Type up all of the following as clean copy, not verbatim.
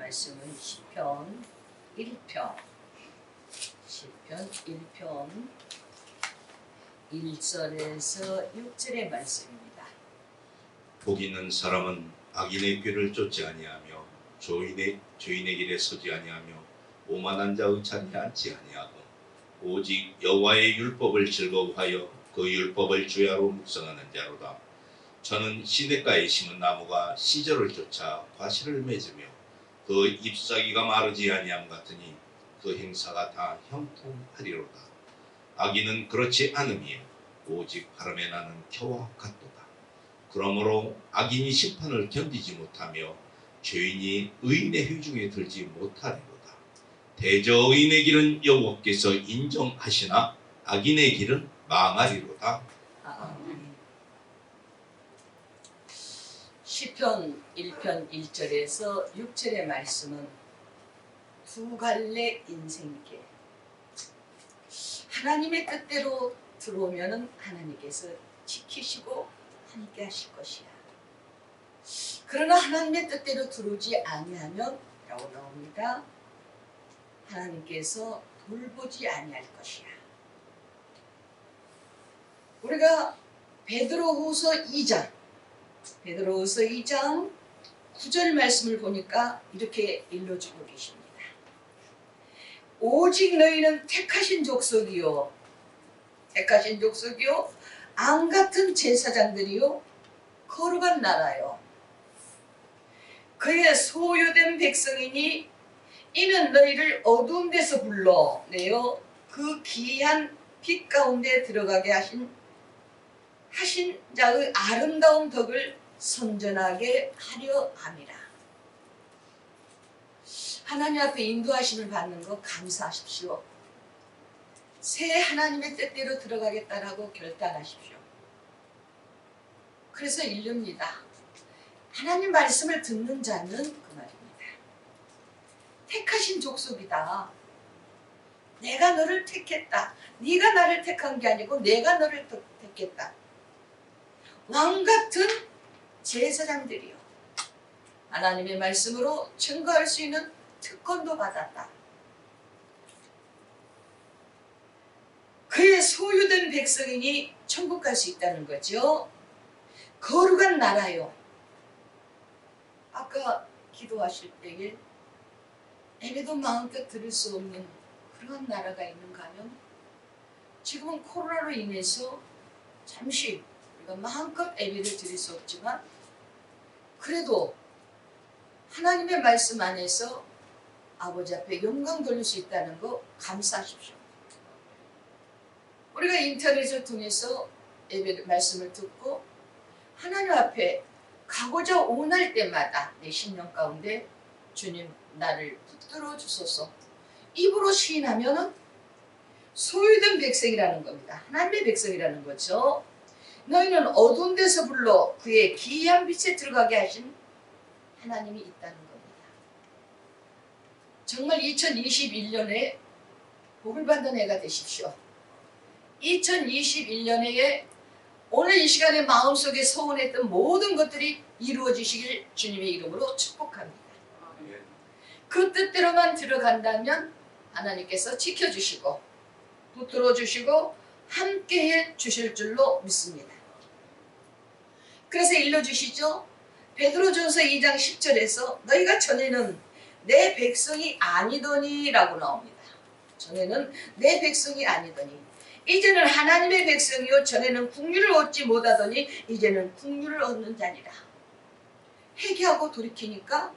말씀은 시편 1편 1절에서 6절의 말씀입니다. 복 있는 사람은 악인의 꾀를 쫓지 아니하며 죄인의 길에 서지 아니하며 오만한 자의 자리에 앉지 아니하고 오직 여호와의 율법을 즐거워하여 그 율법을 주야로 묵상하는 자로다. 저는 시냇가에 심은 나무가 시절을 쫓아 과실을 맺으며 그 잎사귀가 마르지 아니함 같으니 그 행사가 다 형통하리로다. 악인은 그렇지 않음이요 오직 바람에 나는 겨와 같도다. 그러므로 악인이 심판을 견디지 못하며 죄인이 의인의 회중에 들지 못하리로다. 대저 의인의 길은 여호와께서 인정하시나 악인의 길은 망하리로다. 시편 1편 1절에서 6절의 말씀은 두 갈래 인생길. 하나님의 뜻대로 들어오면은 하나님께서 지키시고 함께 하실 것이야. 그러나 하나님의 뜻대로 들어오지 아니하면 라고 나옵니다. 하나님께서 돌보지 아니할 것이야. 우리가 베드로후서 2장 9절 말씀을 보니까 이렇게 일러주고 계십니다. 오직 너희는 택하신 족속이요 안같은 제사장들이요 거룩한 나라요 그의 소유된 백성이니 이는 너희를 어두운 데서 불러내어 그 귀한 빛 가운데 들어가게 하신 자의 아름다운 덕을 선전하게 하려 함이라. 하나님 앞에 인도하심을 받는 거 감사하십시오. 새 하나님의 뜻대로 들어가겠다라고 결단하십시오. 그래서 일릅니다. 하나님 말씀을 듣는 자는 그 말입니다. 택하신 족속이다. 내가 너를 택했다. 네가 나를 택한 게 아니고 내가 너를 택했다. 왕같은 제사장들이요. 하나님의 말씀으로 증거할 수 있는 특권도 받았다. 그의 소유된 백성이니 천국 갈 수 있다는 거죠. 거룩한 나라요. 아까 기도하실 때에 예배도 마음껏 드릴 수 없는 그런 나라가 있는가 하면 지금은 코로나로 인해서 잠시 우리가 마음껏 예배를 드릴 수 없지만 그래도 하나님의 말씀 안에서 아버지 앞에 영광 돌릴 수 있다는 거 감사하십시오. 우리가 인터넷을 통해서 예배 말씀을 듣고 하나님 앞에 가고자 원할 때마다 내 심령 가운데 주님 나를 붙들어 주소서 입으로 시인하면 소유된 백성이라는 겁니다. 하나님의 백성이라는 거죠. 너희는 어두운 데서 불러 그의 기이한 빛에 들어가게 하신 하나님이 있다는 겁니다. 정말 2021년에 복을 받는 해가 되십시오. 2021년에 오늘 이 시간에 마음속에 소원했던 모든 것들이 이루어지시길 주님의 이름으로 축복합니다. 그 뜻대로만 들어간다면 하나님께서 지켜주시고 붙들어 주시고 함께해 주실 줄로 믿습니다. 그래서 일러주시죠. 베드로전서 2장 10절에서 너희가 전에는 내 백성이 아니더니 라고 나옵니다. 전에는 내 백성이 아니더니 이제는 하나님의 백성이요 전에는 국류를 얻지 못하더니 이제는 국류를 얻는 자니라. 회개하고 돌이키니까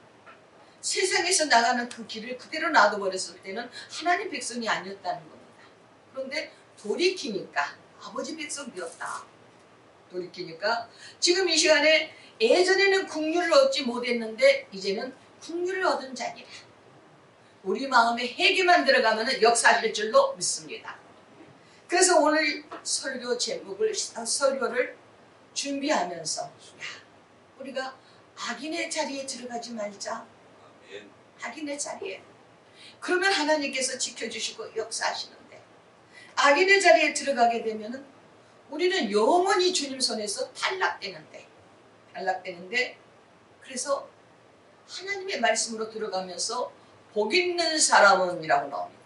세상에서 나가는 그 길을 그대로 놔둬버렸을 때는 하나님 백성이 아니었다는 겁니다. 그런데 돌이키니까 아버지 백성 되었다. 돌이키니까 지금 이 시간에 예전에는 국류를 얻지 못했는데 이제는 국류를 얻은 자니라. 우리 마음에 회개만 들어가면 역사하실 줄로 믿습니다. 그래서 오늘 설교를 준비하면서 우리가 악인의 자리에 들어가지 말자. 악인의 자리에. 그러면 하나님께서 지켜주시고 역사하시는데 악인의 자리에 들어가게 되면 우리는 영원히 주님 손에서 탈락되는데 그래서 하나님의 말씀으로 들어가면서 복 있는 사람은 이라고 나옵니다.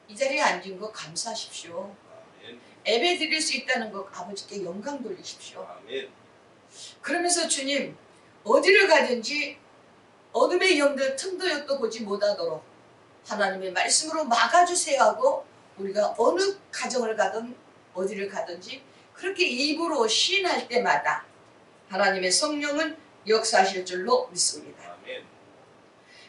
이 자리에 앉은 거 감사하십시오. 예배 드릴 수 있다는 것 아버지께 영광 돌리십시오. 그러면서 주님 어디를 가든지 어둠의 영들 틈도 옆도 보지 못하도록 하나님의 말씀으로 막아주세요 하고 우리가 어느 가정을 가든 어디를 가든지 그렇게 입으로 시인할 때마다 하나님의 성령은 역사하실 줄로 믿습니다.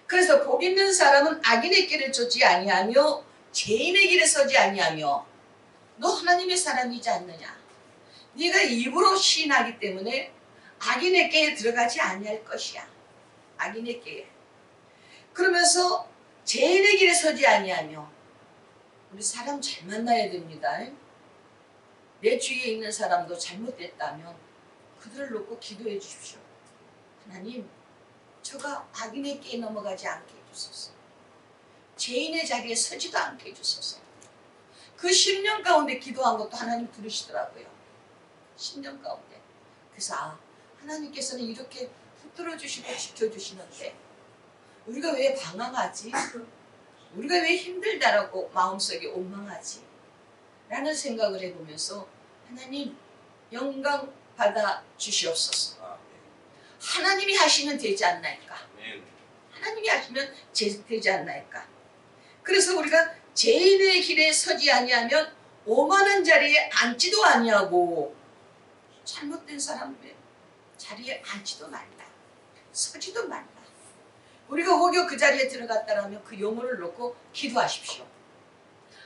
그래서 복 있는 사람은 악인의 길을 쫓지 아니하며 죄인의 길에 서지 아니하며 너 하나님의 사람이지 않느냐. 네가 입으로 시인하기 때문에 악인의 꾀에 들어가지 아니할 것이야. 악인의 꾀에. 그러면서 죄인의 길에 서지 아니하며 우리 사람 잘 만나야 됩니다. 내 주위에 있는 사람도 잘못됐다면 그들을 놓고 기도해 주십시오. 하나님 저가 악인의 꾀에 넘어가지 않게 해주소서. 죄인의 자리에 서지도 않게 해주소서. 그 10년 가운데 기도한 것도 하나님 들으시더라고요. 10년 가운데. 그래서 하나님께서는 이렇게 붙들어 주시고 지켜주시는데 우리가 왜 방황하지? 우리가 왜 힘들다라고 마음속에 원망하지? 라는 생각을 해보면서 하나님 영광 받아 주시옵소서. 하나님이 하시면 되지 않나이까? 하나님이 하시면 되지 않나이까? 그래서 우리가 죄인의 길에 서지 아니하면 오만한 자리에 앉지도 아니하고 잘못된 사람의 자리에 앉지도 말라. 서지도 말라. 우리가 혹여 그 자리에 들어갔다라면 그 영혼을 놓고 기도하십시오.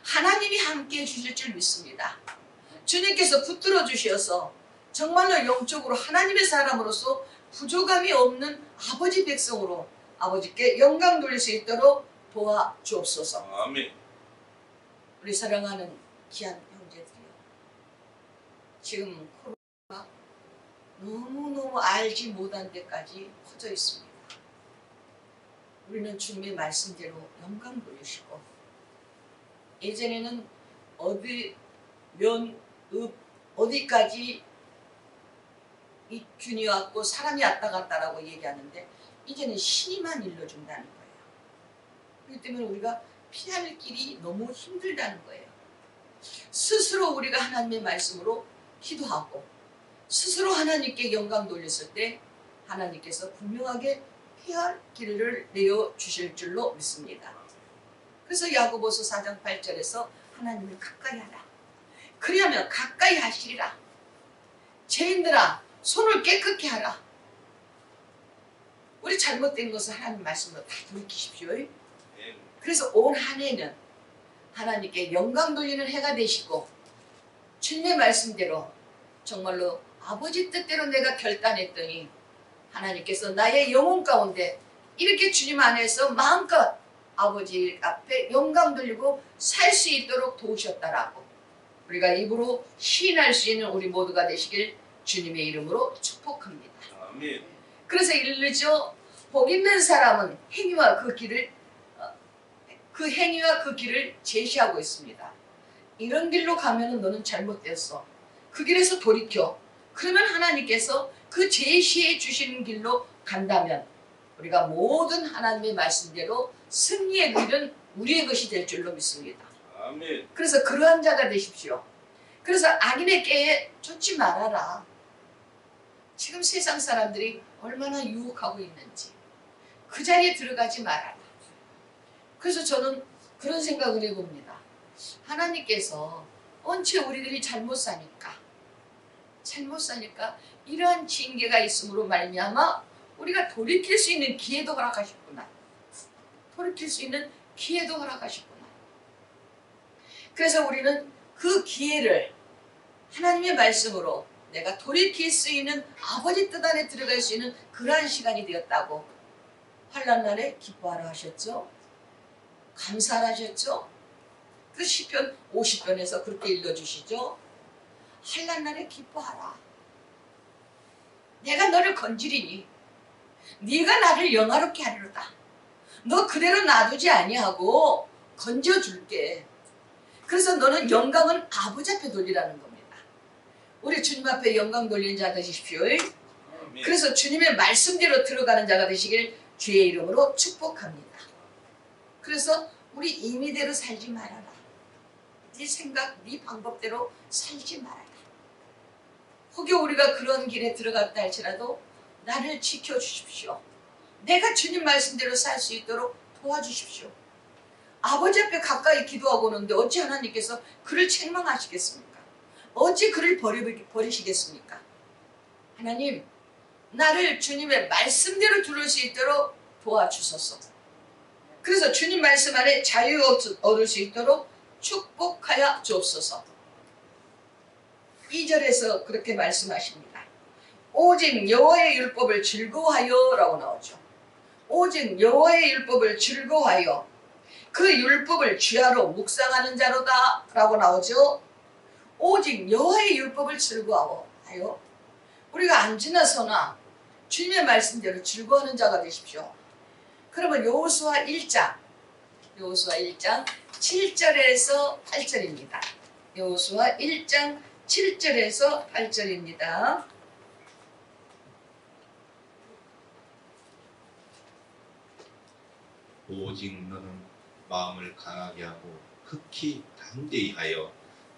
하나님이 함께해 주실 줄 믿습니다. 주님께서 붙들어 주셔서 정말로 영적으로 하나님의 사람으로서 부족함이 없는 아버지 백성으로 아버지께 영광 돌릴 수 있도록 도와주옵소서. 아멘. 우리 사랑하는 귀한 형제들이요. 지금 코로나가 너무너무 알지 못한 데까지 퍼져 있습니다. 우리는 주님의 말씀대로 영광 돌리시고 예전에는 어디 어디까지 이 균이 왔고 사람이 왔다 갔다라고 얘기하는데 이제는 신이만 일러준다는 거예요. 그렇기 때문에 우리가 피할 길이 너무 힘들다는 거예요. 스스로 우리가 하나님의 말씀으로 기도하고 스스로 하나님께 영광 돌렸을 때 하나님께서 분명하게 피할 길을 내어주실 줄로 믿습니다. 그래서 야고보서 4장 8절에서 하나님을 가까이 하라. 그리하면 가까이 하시리라. 죄인들아 손을 깨끗게 하라. 우리 잘못된 것을 하나님 말씀으로 다 돌이키십시오. 그래서 올 한 해는 하나님께 영광 돌리는 해가 되시고 주님의 말씀대로 정말로 아버지 뜻대로 내가 결단했더니 하나님께서 나의 영혼 가운데 이렇게 주님 안에서 마음껏 아버지 앞에 영광 돌리고 살 수 있도록 도우셨다라고 우리가 입으로 시인할 수 있는 우리 모두가 되시길 주님의 이름으로 축복합니다. 아멘. 그래서 이르죠. 복 있는 사람은 행위와 그 길을 제시하고 있습니다. 이런 길로 가면은 너는 잘못됐어. 그 길에서 돌이켜. 그러면 하나님께서 그 제시해 주시는 길로 간다면 우리가 모든 하나님의 말씀대로 승리의 길은 우리의 것이 될 줄로 믿습니다. 아멘. 그래서 그러한 자가 되십시오. 그래서 악인의 꾀에 쫓지 말아라. 지금 세상 사람들이 얼마나 유혹하고 있는지 그 자리에 들어가지 말아라. 그래서 저는 그런 생각을 해봅니다. 하나님께서 언제 우리들이 잘못 사니까 이러한 징계가 있음으로 말미암아 우리가 돌이킬 수 있는 기회도 허락하셨구나. 돌이킬 수 있는 기회도 허락하셨구나. 그래서 우리는 그 기회를 하나님의 말씀으로 내가 돌이킬 수 있는 아버지 뜻 안에 들어갈 수 있는 그러한 시간이 되었다고 환난 날에 기뻐하라 하셨죠. 감사하라 하셨죠. 그 시편 50편에서 그렇게 읽어주시죠. 환난 날에 기뻐하라. 내가 너를 건지리니 네가 나를 영화롭게 하리로다. 너 그대로 놔두지 아니하고 건져줄게. 그래서 너는 영광은 아버지 앞에 돌리라는 겁니다. 우리 주님 앞에 영광 돌리는 자 되십시오. 그래서 주님의 말씀대로 들어가는 자가 되시길 주의 이름으로 축복합니다. 그래서 우리 임의대로 살지 말아라. 네 생각, 네 방법대로 살지 말아라. 혹여 우리가 그런 길에 들어갔다 할지라도 나를 지켜주십시오. 내가 주님 말씀대로 살 수 있도록 도와주십시오. 아버지 앞에 가까이 기도하고 오는데 어찌 하나님께서 그를 책망하시겠습니까? 어찌 그를 버리시겠습니까? 하나님, 나를 주님의 말씀대로 들을 수 있도록 도와주소서. 그래서 주님 말씀 안에 자유 얻을 수 있도록 축복하여 주옵소서. 2절에서 그렇게 말씀하십니다. 오직 여호와의 율법을 즐거워하여 라고 나오죠. 오직 여호와의 율법을 즐거워하여 그 율법을 주야로 묵상하는 자로다 라고 나오죠. 오직 여호와의 율법을 즐거워하여 우리가 안 지나서나 주님의 말씀대로 즐거워하는 자가 되십시오. 그러면 여호수아 1장 7절에서 8절입니다. 여호수아 1장 7절에서 8절입니다. 오직 너는 마음을 강하게 하고 극히 담대히 하여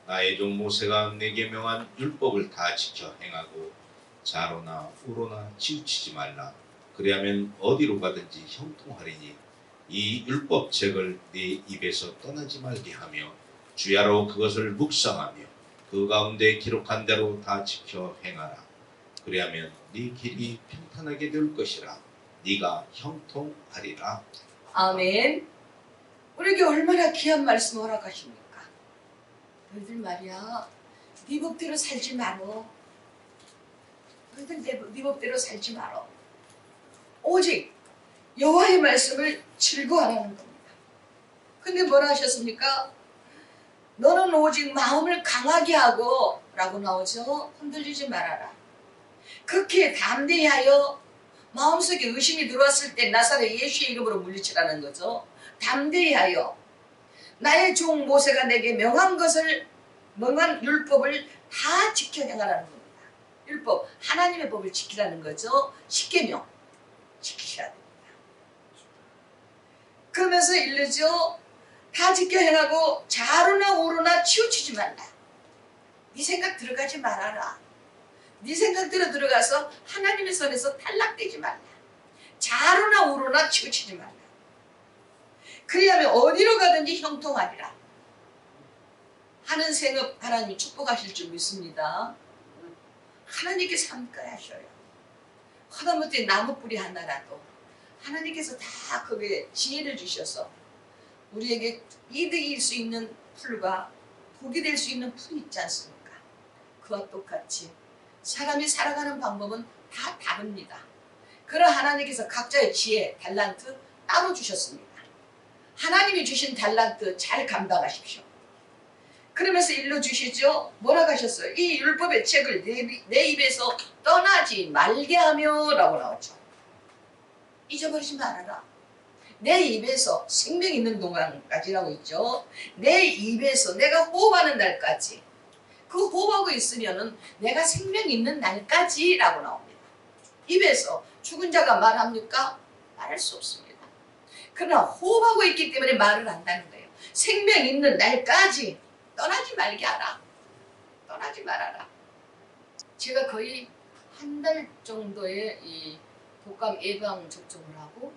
나의 종 모세가 내게 명한 율법을 다 지켜 행하고 좌로나 우로나 치우치지 말라. 그리하면 어디로 가든지 형통하리니 이 율법책을 네 입에서 떠나지 말게 하며 주야로 그것을 묵상하며 그 가운데 기록한 대로 다 지켜 행하라. 그리하면 네 길이 평탄하게 될 것이라. 네가 형통하리라. 아멘. 우리에게 얼마나 귀한 말씀 허락하십니까? 너희들 말이야, 네 법대로 살지 말어. 너희들 네 법대로 살지 말어. 오직 여호와의 말씀을 즐거워하는 겁니다. 근데 뭐라 하셨습니까? 너는 오직 마음을 강하게 하고 라고 나오죠. 흔들리지 말아라. 극히 담대히 하여 마음속에 의심이 들어왔을 때 나사렛 예수의 이름으로 물리치라는 거죠. 담대히 하여 나의 종 모세가 내게 명한 율법을 다 지켜 행하라는 겁니다. 율법, 하나님의 법을 지키라는 거죠. 십계명 지키셔야 됩니다. 그러면서 일르죠. 다 지켜 행하고 좌로나 우로나 치우치지 말라. 네 생각 들어가지 말아라. 네 생각대로 들어가서 하나님의 선에서 탈락되지 말라. 좌로나 우로나 치우치지 말라. 그리하면 어디로 가든지 형통하리라. 하는 생업 하나님이 축복하실 줄 믿습니다. 하나님께서 함께 하셔요. 하다못해 나무뿌리 하나라도 하나님께서 다 거기에 지혜를 주셔서 우리에게 이득일 수 있는 풀과 복이 될 수 있는 풀이 있지 않습니까? 그와 똑같이 사람이 살아가는 방법은 다 다릅니다. 그러나 하나님께서 각자의 지혜, 달란트 따로 주셨습니다. 하나님이 주신 달란트 잘 감당하십시오. 그러면서 일러주시죠. 뭐라고 하셨어요? 이 율법의 책을 내 입에서 떠나지 말게 하며 라고 나오죠. 잊어버리지 말아라. 내 입에서 생명 있는 동안까지라고 있죠. 내 입에서 내가 호흡하는 날까지, 그 호흡하고 있으면은 내가 생명 있는 날까지 라고 나옵니다. 입에서 죽은 자가 말합니까? 말할 수 없습니다. 그러나 호흡하고 있기 때문에 말을 한다는 거예요. 생명 있는 날까지 떠나지 말게 하라. 떠나지 말아라. 제가 거의 한 달 정도의 이 독감 예방 접종을 하고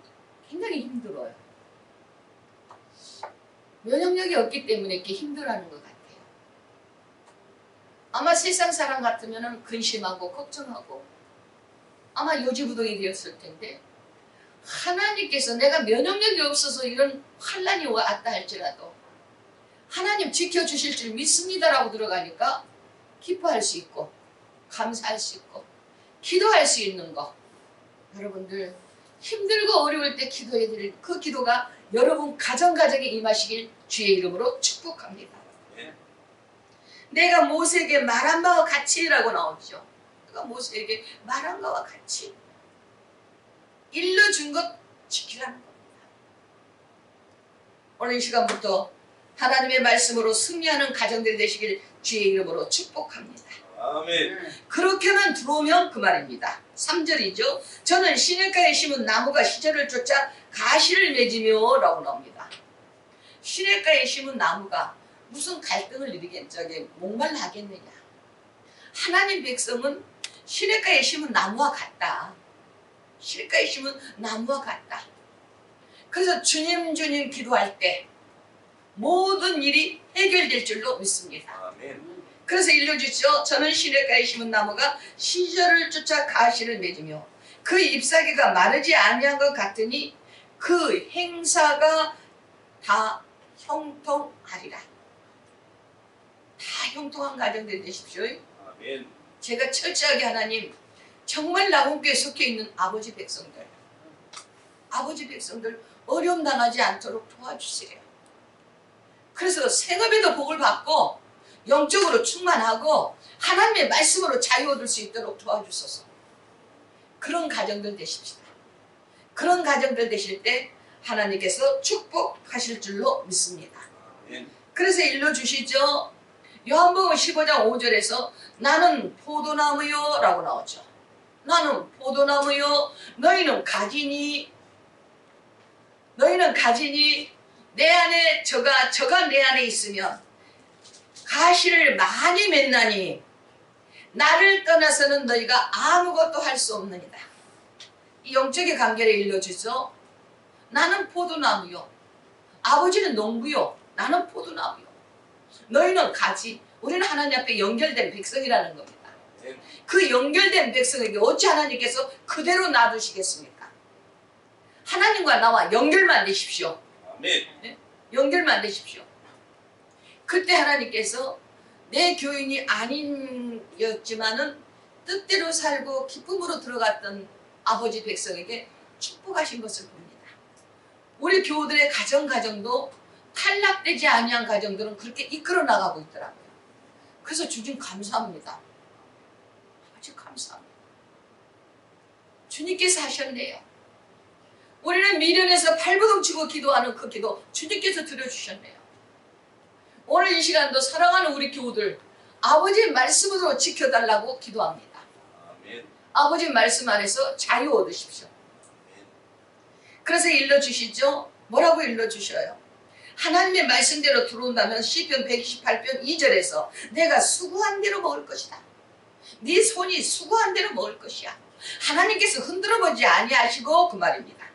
굉장히 힘들어요. 면역력이 없기 때문에 이렇게 힘들어하는 것 같아요. 아마 세상 사람 같으면 근심하고 걱정하고 아마 요지부동이 되었을 텐데 하나님께서 내가 면역력이 없어서 이런 환난이 왔다 할지라도 하나님 지켜주실 줄 믿습니다라고 들어가니까 기뻐할 수 있고 감사할 수 있고 기도할 수 있는 거. 여러분들 힘들고 어려울 때 기도해 드릴 그 기도가 여러분 가정에 임하시길 주의 이름으로 축복합니다. 내가 모세에게 말한 바와 같이라고 나오죠. 내가 모세에게 말한 바와 같이 일러준 것 지키라는 겁니다. 오늘 이 시간부터 하나님의 말씀으로 승리하는 가정들이 되시길 주의 이름으로 축복합니다. 아멘. 그렇게만 들어오면 그 말입니다. 3절이죠. 저는 시냇가에 심은 나무가 시절을 쫓아 가시를 맺으며 라고 나옵니다. 시냇가에 심은 나무가 무슨 갈등을 목말라 하겠느냐. 하나님 백성은 시냇가에 심은 나무와 같다. 시냇가에 심은 나무와 같다. 그래서 주님 기도할 때 모든 일이 해결될 줄로 믿습니다. 아멘. 그래서 일러주시죠. 저는 시냇가에 심은 나무가 시절을 쫓아 가시를 맺으며 그 잎사귀가 마르지 아니한 것 같으니 그 행사가 다 형통하리라. 다 형통한 가정들 되십시오. 아멘. 제가 철저하게 하나님 정말 나군교에 속해 있는 아버지 백성들 어려움 당하지 않도록 도와주세요. 그래서 생업에도 복을 받고 영적으로 충만하고 하나님의 말씀으로 자유 얻을 수 있도록 도와주소서. 그런 가정들 되십시다. 그런 가정들 되실 때 하나님께서 축복하실 줄로 믿습니다. 그래서 일러주시죠. 요한복음 15장 5절에서 나는 포도나무요 라고 나오죠. 나는 포도나무요 너희는 가지니 내 안에 저가 내 안에 있으면 가시를 많이 맺나니 나를 떠나서는 너희가 아무것도 할 수 없느니라. 이 영적의 관계를 일러주죠. 나는 포도나무요. 아버지는 농부요. 나는 포도나무요. 너희는 가지. 우리는 하나님 앞에 연결된 백성이라는 겁니다. 그 연결된 백성에게 어찌 하나님께서 그대로 놔두시겠습니까? 하나님과 나와 연결만 되십시오. 네? 연결만 되십시오. 그때 하나님께서 내 교인이 아니었지만은 뜻대로 살고 기쁨으로 들어갔던 아버지 백성에게 축복하신 것을 봅니다. 우리 교우들의 가정도 탈락되지 아니한 가정들은 그렇게 이끌어 나가고 있더라고요. 그래서 주님 감사합니다. 아주 감사합니다. 주님께서 하셨네요. 우리는 미련에서 발버둥 치고 기도하는 그 기도 주님께서 들어주셨네요. 오늘 이 시간도 사랑하는 우리 교우들 아버지의 말씀으로 지켜달라고 기도합니다. 아멘. 아버지 말씀 안에서 자유 얻으십시오. 그래서 일러주시죠. 뭐라고 일러주셔요? 하나님의 말씀대로 들어온다면 시편 128편 2절에서 내가 수고한 대로 먹을 것이다. 네 손이 수고한 대로 먹을 것이야. 하나님께서 흔들어보지 아니하시고 그 말입니다.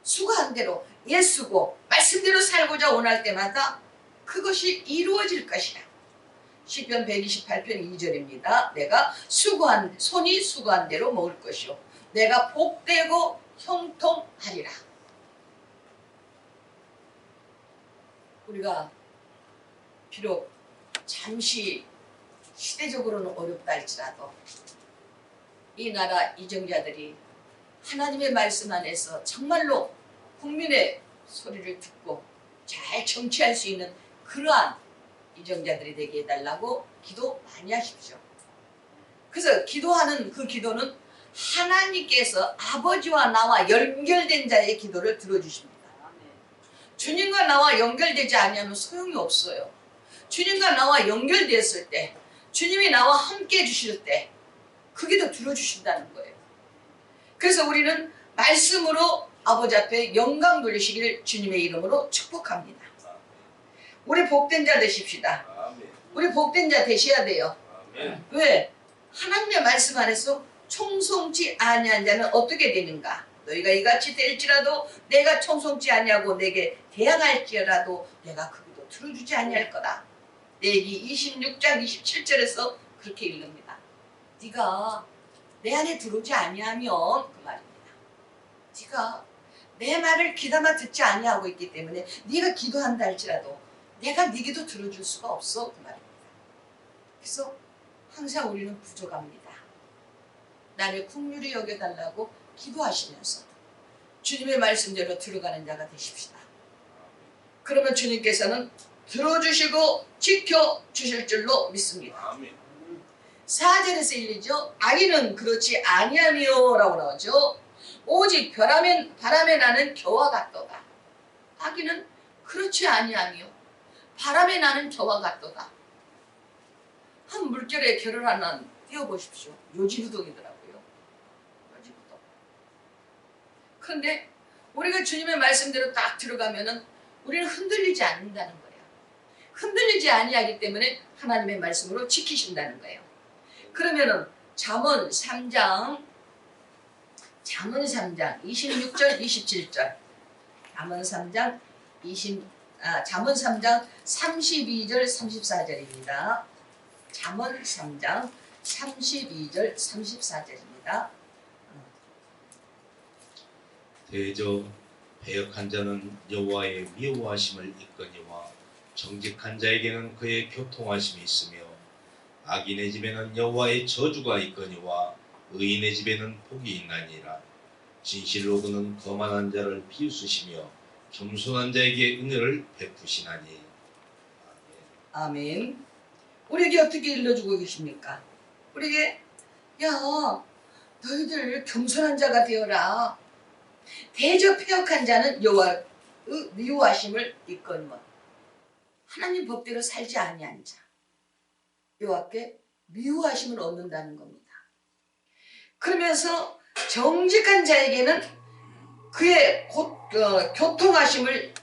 수고한 대로 애쓰고 말씀대로 살고자 원할 때마다 그것이 이루어질 것이다. 시편 128편 2절입니다. 내가 손이 수고한 대로 먹을 것이요 내가 복되고 형통하리라. 우리가 비록 잠시 시대적으로는 어렵다 할지라도 이 나라 이정자들이 하나님의 말씀 안에서 정말로 국민의 소리를 듣고 잘 정치할 수 있는 그러한 이정자들이 되게 해달라고 기도 많이 하십시오. 그래서 기도하는 그 기도는 하나님께서 아버지와 나와 연결된 자의 기도를 들어주십니다. 주님과 나와 연결되지 아니하면 소용이 없어요. 주님과 나와 연결되었을 때 주님이 나와 함께 해주실 때 그 기도 들어주신다는 거예요. 그래서 우리는 말씀으로 아버지 앞에 영광 돌리시기를 주님의 이름으로 축복합니다. 우리 복된 자 되십시다. 우리 복된 자 되셔야 돼요. 왜? 하나님의 말씀 안에서 청송치 아니한 자는 어떻게 되는가? 너희가 이같이 될지라도 내가 청송치 아니하고 내게 대항할지라도 내가 그 기도 들어주지 아니할 거다. 레위기 26장 27절에서 그렇게 읽습니다. 네가 내 안에 들어오지 아니하면 그 말입니다. 네가 내 말을 귀담아 듣지 아니하고 있기 때문에 네가 기도한다 할지라도 내가 네 기도 들어줄 수가 없어 그 말입니다. 그래서 항상 우리는 부족합니다. 나를 긍휼히 여겨달라고 기도하시면서 주님의 말씀대로 들어가는 자가 되십시다. 그러면 주님께서는 들어주시고 지켜주실 줄로 믿습니다. 4절에서 일리죠. 악인은 그렇지 아니하며 라고 나오죠. 오직 바람에 나는 겨와 같도다. 악인은 그렇지 아니하며 바람에 나는 겨와 같도다. 한 물결에 결을 하나 띄워보십시오. 요지부동이더라고요. 요지부동. 그런데 우리가 주님의 말씀대로 딱 들어가면은 우리는 흔들리지 않는다는 거예요. 흔들리지 아니하기 때문에 하나님의 말씀으로 지키신다는 거예요. 그러면은 잠언 3장 26절 27절 잠언 3장 32절 34절입니다. 잠언 3장 32절 34절입니다. 대저 패역한 자는 여호와의 미워하심을 입거니와 정직한 자에게는 그의 교통하심이 있으며 악인의 집에는 여호와의 저주가 있거니와 의인의 집에는 복이 있나니라. 진실로 그는 거만한 자를 비웃으시며 겸손한 자에게 은혜를 베푸시나니. 아멘. 우리에게 어떻게 일러주고 계십니까? 우리에게 야 너희들 겸손한 자가 되어라. 대저 패역한 자는 여호와의 미워하심을 입거니와 하나님 법대로 살지 아니한 자 여호와께 미워하심을 얻는다는 겁니다. 그러면서 정직한 자에게는 그의 교통하심을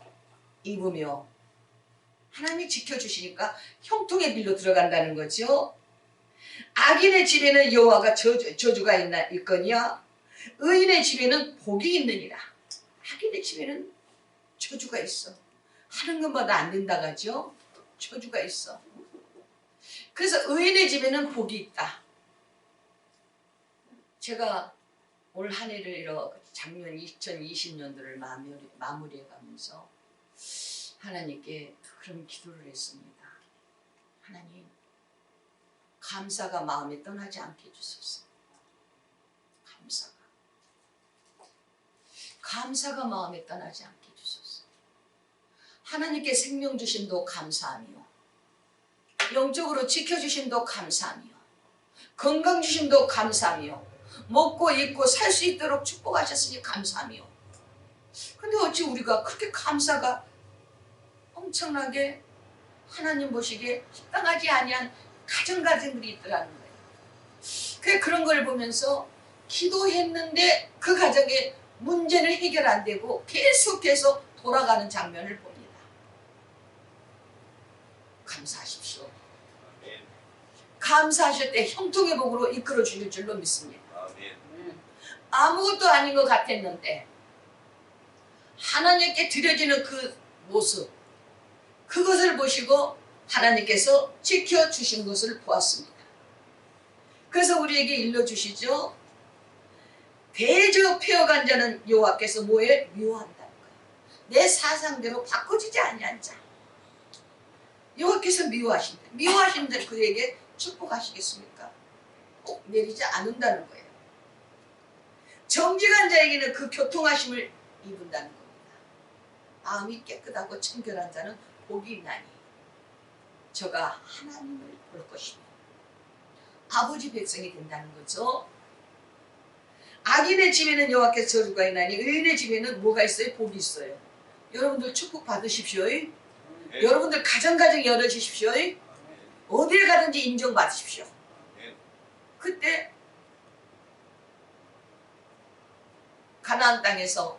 입으며 하나님이 지켜주시니까 형통의 길로 들어간다는 거죠. 악인의 집에는 여호와가 저주가 있거니와 의인의 집에는 복이 있느니라. 악인의 집에는 저주가 있어. 하는 것마다 안 된다고 하죠. 저주가 있어. 그래서 의인의 집에는 복이 있다. 제가 올 한 해를 이렇게 작년 2020년도를 마무리해 가면서 하나님께 그런 기도를 했습니다. 하나님, 감사가 마음에 떠나지 않게 해주소서. 감사가 마음에 떠나지 않게 해주소서. 하나님께 생명 주심도 감사하며 영적으로 지켜주심도 감사하며 건강 주심도 감사하며 먹고 입고 살 수 있도록 축복하셨으니 감사하며 근데 어찌 우리가 그렇게 감사가 엄청나게 하나님 보시기에 합당하지 아니한 가정들이 있더라는 거예요. 그런 걸 보면서 기도했는데 그 가정에 문제는 해결 안 되고 계속해서 돌아가는 장면을 봅니다. 감사하십시오. 감사하실 때 형통의 복으로 이끌어 주실 줄로 믿습니다. 아무것도 아닌 것 같았는데 하나님께 드려지는 그 모습 그것을 보시고 하나님께서 지켜주신 것을 보았습니다. 그래서 우리에게 일러주시죠. 대저 패역한 자는 여호와께서 뭐에 미워한다는 거예요. 내 사상대로 바꿔지지 아니한 자 여호와께서 미워하신다. 미워하신다 그에게 축복하시겠습니까? 꼭 내리지 않는다는 거예요. 정직한 자에게는 그 교통하심을 입은다는 겁니다. 마음이 깨끗하고 청결한 자는 복이 있나니 저가 하나님을 볼 것이며 아버지 백성이 된다는 거죠. 악인의 집에는 여호와께서 저주가 있나니 의인의 집에는 뭐가 있어요? 복이 있어요. 여러분들 축복 받으십시오. 여러분들 가정 열어주십시오. 어디에 가든지 인정받으십시오. 그때 가나안 땅에서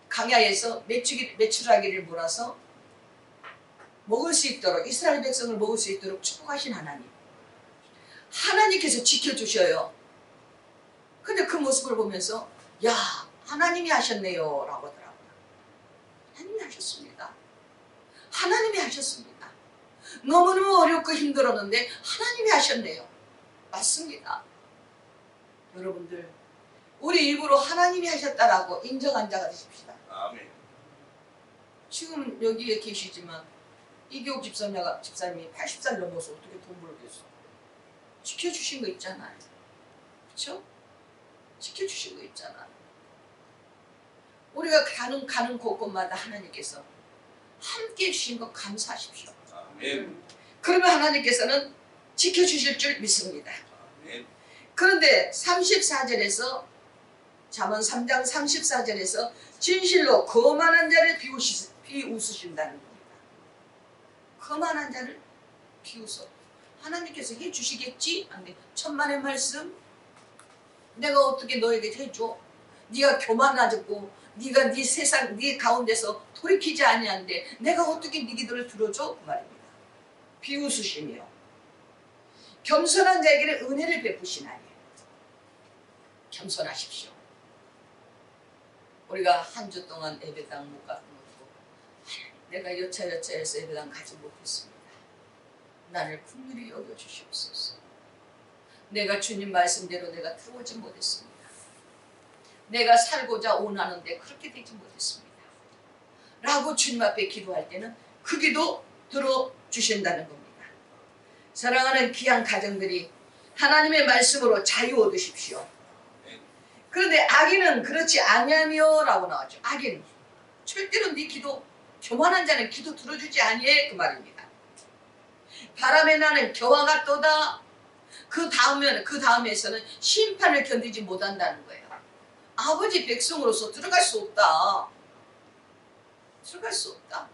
강야에서 메추라기를 몰아서 먹을 수 있도록 이스라엘 백성을 먹을 수 있도록 축복하신 하나님께서 지켜주셔요. 근데 그 모습을 보면서 야 하나님이 하셨네요 라고 하더라고요. 하나님이 하셨습니다. 하나님이 하셨습니다. 너무너무 어렵고 힘들었는데 하나님이 하셨네요. 맞습니다. 여러분들 우리 입으로 하나님이 하셨다라고 인정한 자가 되십시다. 아멘. 지금 여기에 계시지만 이교욱 집사님이 80살 넘어서 어떻게 돈 벌겠어? 지켜주신 거 있잖아요. 그렇죠? 지켜주신 거 있잖아요. 우리가 가는 곳곳마다 하나님께서 함께 해주신 거 감사하십시오. 아멘. 그러면 하나님께서는 지켜주실 줄 믿습니다. 아멘. 그런데 34절에서 잠언 3장 34절에서 진실로 거만한 자를 비웃으신다는 겁니다. 거만한 자를 비웃어. 하나님께서 해주시겠지? 근데 천만의 말씀? 내가 어떻게 너에게 해줘? 네가 교만하고 네가 네 세상 네 가운데서 돌이키지 아니한데 내가 어떻게 네 기도를 들어줘? 그 말입니다. 비웃으시며 겸손한 자에게는 은혜를 베푸시나니 겸손하십시오. 우리가 한 주 동안 예배당 못 가는 것도 내가 여차여차해서 예배당 가지 못했습니다. 나를 긍휼히 여겨주시옵소서. 내가 주님 말씀대로 내가 들어오지 못했습니다. 내가 살고자 원하는데 그렇게 되지 못했습니다. 라고 주님 앞에 기도할 때는 그 기도 들어주신다는 겁니다. 사랑하는 귀한 가정들이 하나님의 말씀으로 자유 얻으십시오. 그런데 악인은 그렇지 아니하며 라고 나왔죠. 악인 절대로 네 기도 교만한 자는 기도 들어주지 아니해 그 말입니다. 바람에 나는 겨와 같도다. 그 다음에서는 심판을 견디지 못한다는 거예요. 아버지 백성으로서 들어갈 수 없다. 들어갈 수 없다.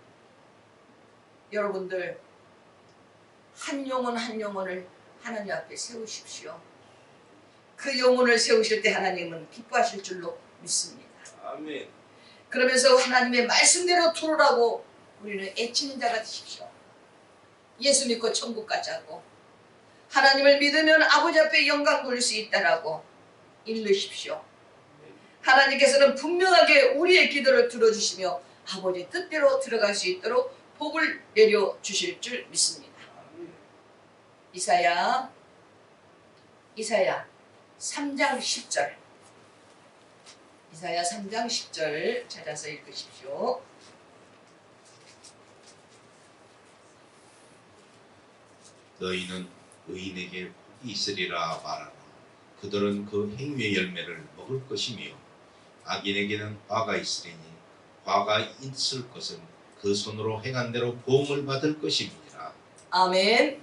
여러분들 한 영혼 한 영혼을 하나님 앞에 세우십시오. 그 영혼을 세우실 때 하나님은 기뻐하실 줄로 믿습니다. 아멘. 그러면서 하나님의 말씀대로 들으라고 우리는 애치는 자가 되십시오. 예수 믿고 천국 가자고 하나님을 믿으면 아버지 앞에 영광 돌릴 수 있다라고 일르십시오. 하나님께서는 분명하게 우리의 기도를 들어주시며 아버지 뜻대로 들어갈 수 있도록 복을 내려주실 줄 믿습니다. 이사야 3장 10절 이사야 3장 10절 찾아서 읽으십시오. 너희는 의인에게 복이 있으리라 말하라. 그들은 그 행위의 열매를 먹을 것이며 악인에게는 화가 있으리니 화가 있을 것은 그 손으로 행한 대로 보응을 받을 것임이니라. 아멘.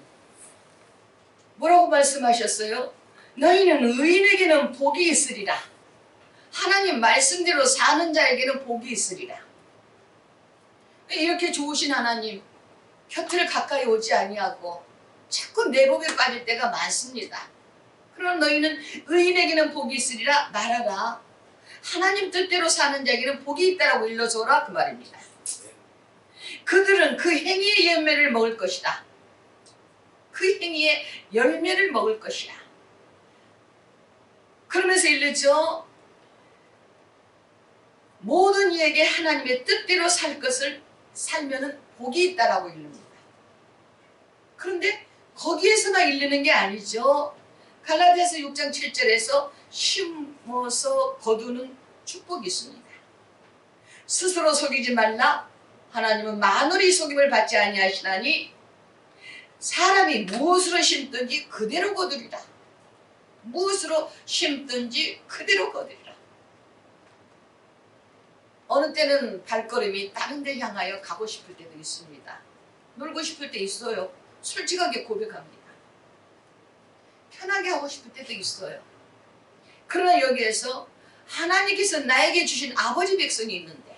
뭐라고 말씀하셨어요? 너희는 의인에게는 복이 있으리라. 하나님 말씀대로 사는 자에게는 복이 있으리라. 이렇게 좋으신 하나님 곁을 가까이 오지 아니하고 자꾸 내복에 빠질 때가 많습니다. 그럼 너희는 의인에게는 복이 있으리라 말하라. 하나님 뜻대로 사는 자에게는 복이 있다라고 일러줘라 그 말입니다. 그들은 그 행위의 열매를 먹을 것이다. 그 행위의 열매를 먹을 것이야. 그러면서 일르죠. 모든 이에게 하나님의 뜻대로 살 것을 살면은 복이 있다라고 일릅니다. 그런데 거기에서만 일르는 게 아니죠. 갈라디아서 6장 7절에서 심어서 거두는 축복이 있습니다. 스스로 속이지 말라. 하나님은 만월이 속임을 받지 아니하시나니 사람이 무엇으로 심든지 그대로 거두리라. 무엇으로 심든지 그대로 거두리라. 어느 때는 발걸음이 다른 데 향하여 가고 싶을 때도 있습니다. 놀고 싶을 때 있어요. 솔직하게 고백합니다. 편하게 하고 싶을 때도 있어요. 그러나 여기에서 하나님께서 나에게 주신 아버지 백성이 있는데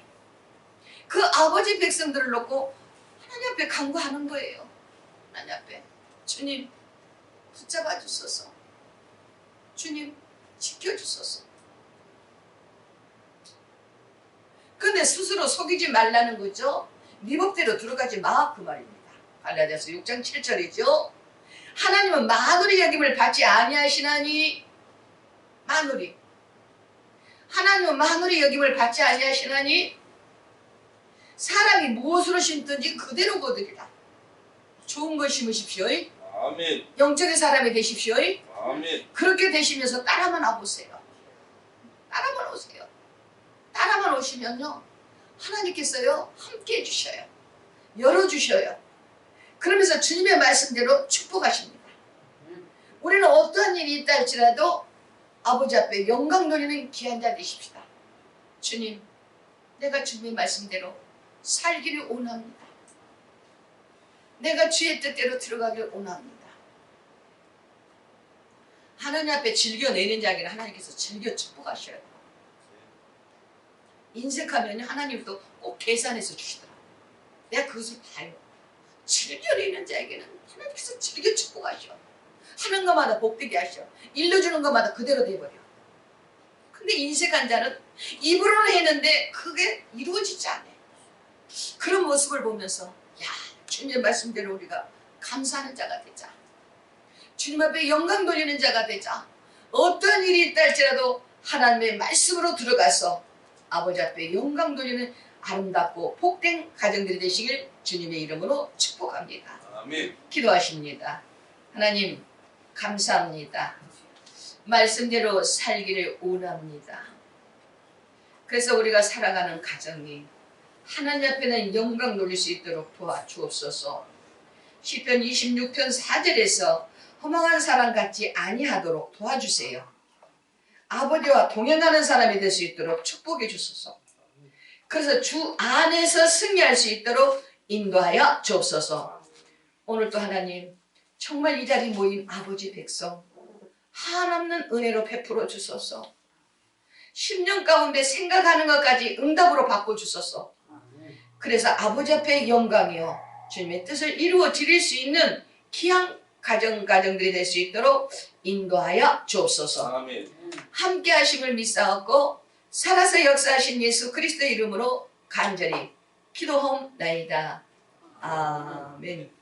그 아버지 백성들을 놓고 하나님 앞에 간구하는 거예요. 하나님 앞에 주님 붙잡아 주소서. 주님 지켜주소서. 근데 스스로 속이지 말라는 거죠. 네 법대로 들어가지 마 그 말입니다. 갈라디아서 6장 7절이죠. 하나님은 만월의 여김을 받지 아니하시나니 만월이 하나님은 만월의 여김을 받지 아니하시나니 사람이 무엇으로 심든지 그대로 거두리라. 좋은 걸 심으십시오. 아멘. 영적인 사람이 되십시오. 아멘. 그렇게 되시면서 따라만 와보세요. 따라만 오세요. 따라만 오시면요 하나님께서요 함께 해주셔요. 열어주셔요. 그러면서 주님의 말씀대로 축복하십니다. 우리는 어떠한 일이 있다 할지라도 아버지 앞에 영광 돌리는 귀한 자 되십시다. 주님 내가 주님의 말씀대로 살기를 원합니다. 내가 주의 뜻대로 들어가길 원합니다. 하나님 앞에 즐겨내는 자에게는 하나님께서 즐겨 축복하셔요. 인색하면 하나님도 꼭 계산해서 주시더라고요. 내가 그것을 봐요. 즐겨 내는 자에게는 하나님께서 즐겨 축복하셔. 하는 것마다 복되게 하셔. 일러주는 것마다 그대로 돼버려. 근데 인색한 자는 입으로는 했는데 그게 이루어지지 않아. 그런 모습을 보면서 야, 주님의 말씀대로 우리가 감사하는 자가 되자. 주님 앞에 영광 돌리는 자가 되자. 어떤 일이 있다 할지라도 하나님의 말씀으로 들어가서 아버지 앞에 영광 돌리는 아름답고 복된 가정들이 되시길 주님의 이름으로 축복합니다. 아멘. 기도하십니다. 하나님 감사합니다. 말씀대로 살기를 원합니다. 그래서 우리가 살아가는 가정이 하나님 앞에는 영광 돌릴 수 있도록 도와주옵소서. 시편 26편 4절에서 허망한 사람 같지 아니하도록 도와주세요. 아버지와 동행하는 사람이 될 수 있도록 축복해 주소서. 그래서 주 안에서 승리할 수 있도록 인도하여 주옵소서. 오늘 또 하나님 정말 이 자리에 모인 아버지 백성 한없는 은혜로 베풀어 주소서. 10년 가운데 생각하는 것까지 응답으로 바꿔주소서. 그래서 아버지 앞에 영광이요 주님의 뜻을 이루어 드릴 수 있는 귀한 가정들이 될 수 있도록 인도하여 주옵소서. 아멘. 함께 하심을 믿사옵고 살아서 역사하신 예수 그리스도의 이름으로 간절히 기도하옵나이다. 아멘.